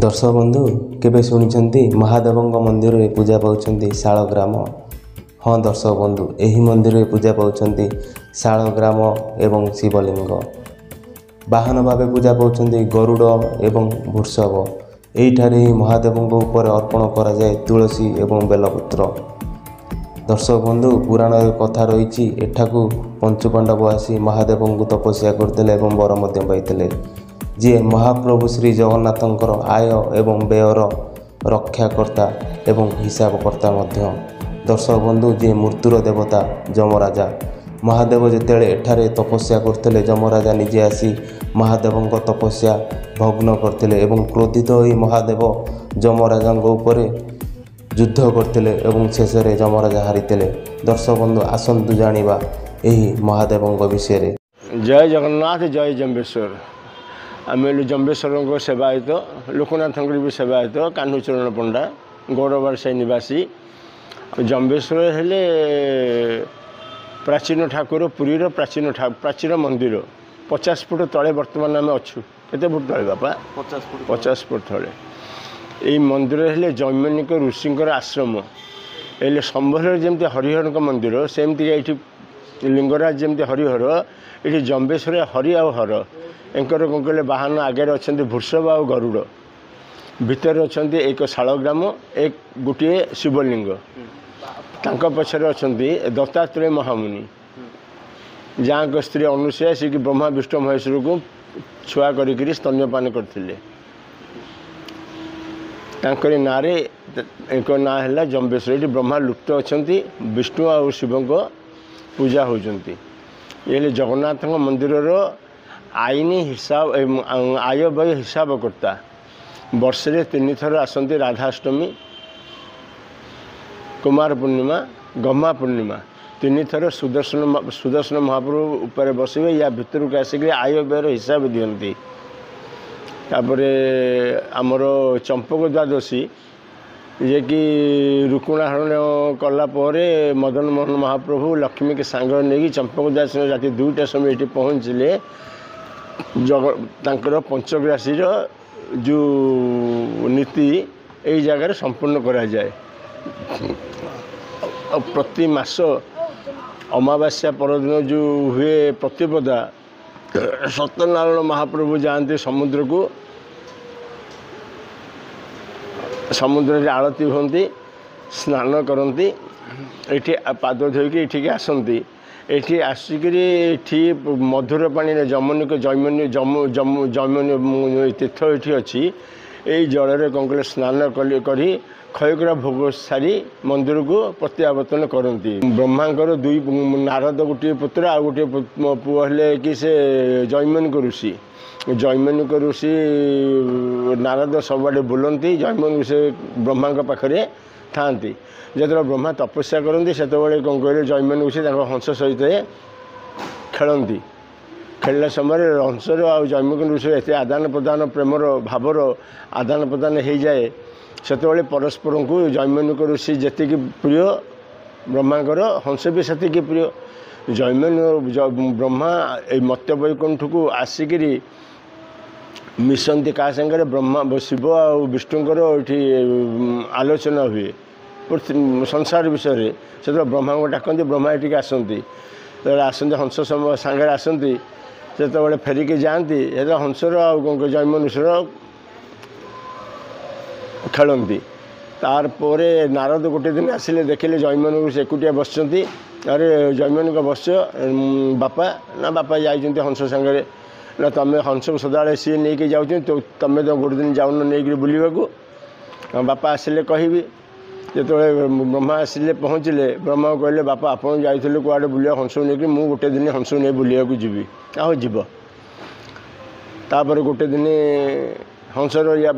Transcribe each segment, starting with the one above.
दर्शक बंधु केबे शुणी महादेव मंदिर में पूजा पाँच शालग्राम। हाँ दर्शक बंधु यही मंदिर में पूजा पाँच शालग्राम एवं शिवलिंग। वाहन भाव पूजा पाँच गरुड़ एवं वृषभ। यहीठार ही महादेव उपर अर्पण करा जाए तुलसी एवं बेलपत्र। दर्शक बंधु पुराण कथा रही एठाकू पंचुपांडव आसी महादेव को तपस्या करते वर पाई जी महाप्रभु श्री जगन्नाथंकर आय एवं व्ययर रक्षाकर्ता एवं हिसाबकर्ता मध्य। दर्शक बंधु जी मृत्युर देवता जमराजा महादेव जितेबाला एठारे तपस्या करते जमराजा निजे आसी महादेव तपस्या भग्न करते एवं क्रोधित होई महादेव जमराजा उपरे युद्ध करते एवं शेष में जमराजा हारीते। दर्शक बंधु आसतु जानिबा एही महादेव विषय। जय जगन्नाथ जय जम्बेश्वर। आम जम्बेश्वर सेवायत लोकनाथ भी सेवायत कान्हूचरण पंडा गौरवारसाई निवासी। जम्बेश्वर हेले प्राचीन ठाकुर पुरीर प्राचीन मंदिर 50 फुट तले बर्तमान आम अच्छु। केते फुट तले बापा 50 फुट तले यही मंदिर हेले जैमिनिक ऋषिंकर आश्रम। एले संबल जमती हरिहर मंदिर सेमती ये लिंगराज जमती हरिहर ये जम्बेश्वर हरि आ हर एंकर कौन कहले वाहन आगे अच्छा वृषभ आ गरुड़ भितर अच्छा एक शालग्राम एक गोटे शिवलिंग पछरे अच्छा दत्तात्रेय महामुनि जहाँ स्त्री अनुसया सी ब्रह्मा विष्णु महेश्वर को छुआ करी स्तन्यपान करते। ना एक ना है जम्बेश्वर। ये ब्रह्मा लुप्त अच्छा विष्णु आ शिव पूजा होती। ये जगन्नाथ मंदिर आईनी हिसाब आय व्यय हिसाब करता। वर्ष रे 3 थर आसती राधाष्टमी कुमार पूर्णिमा गम्मा पूर्णिमा 3 थर सुदर्शन महाप्रभु ऊपर बसवे या भितर को आसिक आय व्ययर हिसाब दिखती। आमर चंपक द्वादशी जे कि रुकुणा हरण कलापर मदन मोहन महाप्रभु लक्ष्मी के सांग नहीं चंपक द्वादशी राति 2टा समय ये पहुँचले। तांकर पंचग्रासी जो नीति यही जगह संपूर्ण करा जाए। प्रति मास अमावास्या परदिन जो हुए प्रतिपदा सत्यनारायण महाप्रभु जाते समुद्र को। समुद्र आरती होती स्नान करती ये पाद धोईकी ये आसती। ये आसिक मधुर पानी जमुनिक जैमनी तीर्थ ये अच्छी यही जल कौन कले स्नान करी क्षयकरा भोग सारी मंदिर को प्रत्यावर्तन करती। ब्रह्मांकर 2 नारद गोटे पुत्र आ गोटे पुओ हेले कि से जैमिनिक ऋषि। जैमिनिक ऋषि नारद सबुआडे बुलती जैमिनिक ऋषि ब्रह्मा पाखे था। जो ब्रह्मा तपस्या करती से कौन कहले जैमिनिक ऋषि हंस सहित खेलती। खेलने समय हंसर आ जैमिनिक ऋषि एत आदान प्रदान प्रेमर भावर आदान प्रदान हो जाए। से परस्पर को जैमिनिक ऋषि जी प्रिय ब्रह्मांकर हंस भी से प्रिय। जैमिन ब्रह्मा मत्य वैकुंठ को आसिक मिशंती क्या सागर ब्रह्मा शिव आ विष्णुकर ये आलोचना हुए संसार विषय से ब्रह्मा को डाकती। ब्रह्मा ये आसती आसती हंस सांगे आसती से फेरिकी जाती हंसर आ जैमिनिकर खेलती। तार नारद गोटे दिन आसिले देखिले जैमिनिक एकुटिया बस। अरे जैमिनिक बस बापा ना बापा जाइए हंस सांगे ना तुम हंस को सदाबे सी नहीं कि जाऊँ तुम तो गोटे दिन जाऊन नहीं बुलवाक। बापा आसिले कहबी जो ब्रह्मा आसिले पहुँचले ब्रह्मा कहले बापा आप जाइए कड़े बुलिया हंस नहीं मुझे गोटे दिन हंस नहीं बुलिया जी आहो जीव। तापर गोटे दिन हंसर या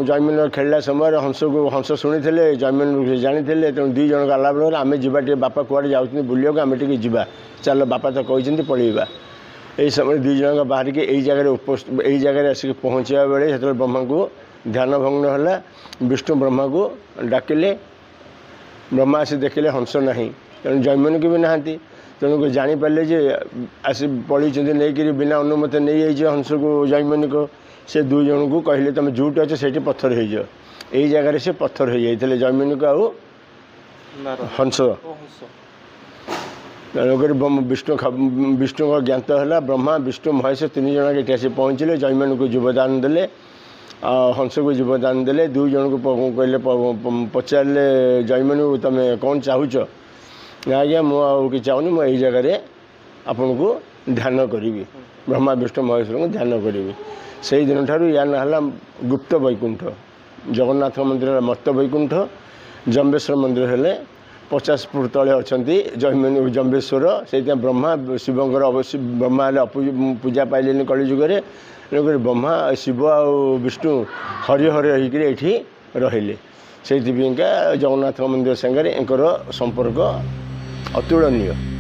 जैमिन खेलला समय हंस को हंस शुणी थे जैमिन जानी तेणु 2 जन गला बेल आम जा बापा कड़े जाऊँ बुलिया आम टे जा चल बापा तो कहते पलैबा। यही समय 2 जन बाहर के यही जगह आसिक पहुँचा बेले से ब्रह्मा को ध्यान भंग है। विष्णु ब्रह्मा को डाकिले ब्रह्मा आसी देखिले हंस ना तेणु जैमिनिक भी नहांती तेणुक जापारे जे आसी पलैं नहीं बिना अनुमति नहीं हंस को जैमिनिक से दुई जन को कहले तुम जोटी अच्छे से पत्थर हो यही जगार से पत्थर हो जाते जैमिनी को हंस तेणुक विष्णु का ज्ञात है ब्रह्मा विष्णु महेश 3 जन ये आसी पहुँचले जैमिनी को जीवदान देले हंस को जीवदान देले 2 जन को कहले पचारे जैमिनी को तुम कौन चाहूच ना आज्ञा मुझे चाहूनी मुझे जगार आपन को ध्यान करी ब्रह्मा विष्णु महेश्वर को ध्यान करी से दिन ठार या ना है गुप्त वैकुंठ जगन्नाथ मंदिर मर्त वैकुंठ जम्बेश्वर मंदिर हेले 50 फुट तले अच्छा जैमिनी जम्बेश्वर से ब्रह्मा शिवंकर अवश्य ब्रह्मा पूजा पाइले कलिजुगे ब्रह्मा शिव आ विष्णु हरि हरि होकर रहिले से जगन्नाथ मंदिर सागर संपर्क अतुलनीय।